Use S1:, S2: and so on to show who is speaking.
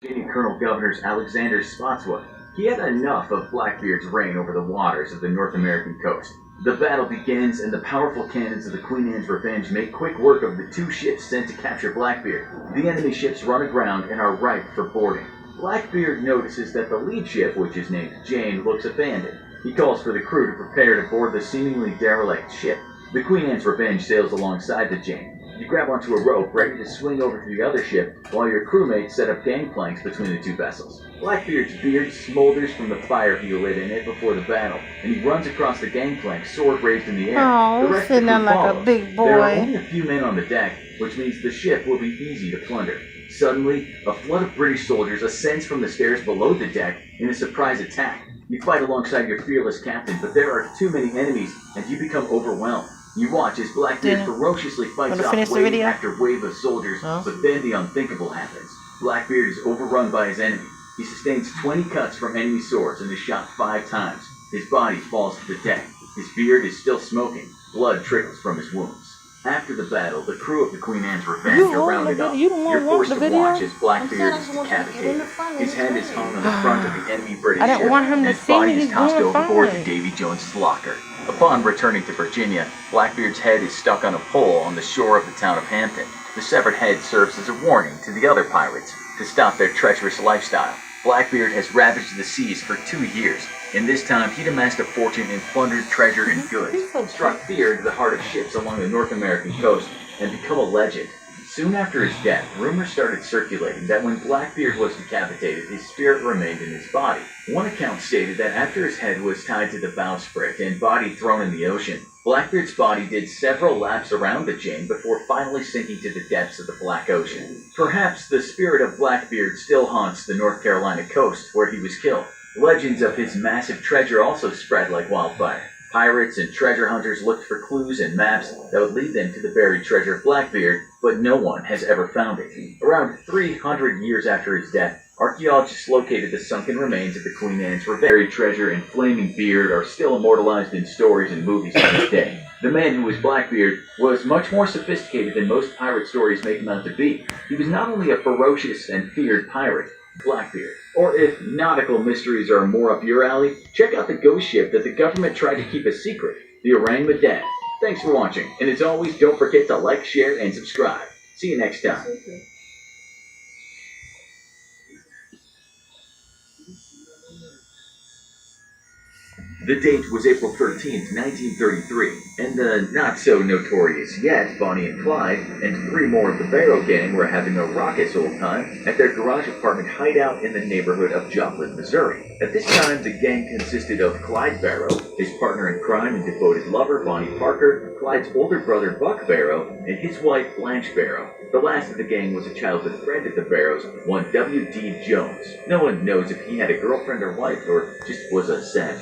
S1: Virginia Colonel Governor Alexander Spotswood. He had enough of Blackbeard's reign over the waters of the North American coast. The battle begins, and the powerful cannons of the Queen Anne's Revenge make quick work of the two ships sent to capture Blackbeard. The enemy ships run aground and are ripe for boarding. Blackbeard notices that the lead ship, which is named Jane, looks abandoned. He calls for the crew to prepare to board the seemingly derelict ship. The Queen Anne's Revenge sails alongside the Jane. You grab onto a rope, ready to swing over to the other ship, while your crewmates set up gangplanks between the two vessels. Blackbeard's beard smolders from the fire he lit in it before the battle, and he runs across the gangplank, sword raised in the air.
S2: Oh,
S1: the rest of
S2: sitting
S1: the
S2: there
S1: crew
S2: like
S1: follows.
S2: a big boy.
S1: There are only a few men on the deck, which means the ship will be easy to plunder. Suddenly, a flood of British soldiers ascends from the stairs below the deck in a surprise attack. You fight alongside your fearless captain, but there are too many enemies, and you become overwhelmed. You watch as Blackbeard ferociously fights off wave after wave of soldiers, but then the unthinkable happens. Blackbeard is overrun by his enemy. He sustains 20 cuts from enemy swords and is shot 5 times. His body falls to the deck. His beard is still smoking. Blood trickles from his wounds. After the battle, the crew of the Queen Anne's Revenge are rounded up. You're forced to watch as Blackbeard is decapitated. His head is hung on the front of the enemy British ship, and his body is tossed overboard to Davy Jones's locker. Upon returning to Virginia, Blackbeard's head is stuck on a pole on the shore of the town of Hampton. The severed head serves as a warning to the other pirates to stop their treacherous lifestyle. Blackbeard has ravaged the seas for 2 years. In this time, he'd amassed a fortune in plundered treasure and goods, struck fear into the heart of ships along the North American coast, and become a legend. Soon after his death, rumors started circulating that when Blackbeard was decapitated, his spirit remained in his body. One account stated that after his head was tied to the bowsprit and body thrown in the ocean, Blackbeard's body did several laps around the Jane before finally sinking to the depths of the Black Ocean. Perhaps the spirit of Blackbeard still haunts the North Carolina coast where he was killed. Legends of his massive treasure also spread like wildfire. Pirates and treasure hunters looked for clues and maps that would lead them to the buried treasure of Blackbeard, but no one has ever found it. Around 300 years after his death, archaeologists located the sunken remains of the Queen Anne's Revenge. Buried treasure and flaming beard are still immortalized in stories and movies to this day. The man who was Blackbeard was much more sophisticated than most pirate stories make him out to be. He was not only a ferocious and feared pirate, Blackbeard. Or if nautical mysteries are more up your alley, check out the ghost ship that the government tried to keep a secret, the Orang Medan. Thanks for watching, and as always, don't forget to like, share, and subscribe. See you next time. The date was April 13th, 1933, and the not-so-notorious yet Bonnie and Clyde and 3 more of the Barrow gang were having a raucous old time at their garage apartment hideout in the neighborhood of Joplin, Missouri. At this time, the gang consisted of Clyde Barrow, his partner in crime and devoted lover Bonnie Parker, Clyde's older brother Buck Barrow, and his wife Blanche Barrow. The last of the gang was a childhood friend of the Barrows, one W.D. Jones. No one knows if he had a girlfriend or wife, or just was a sad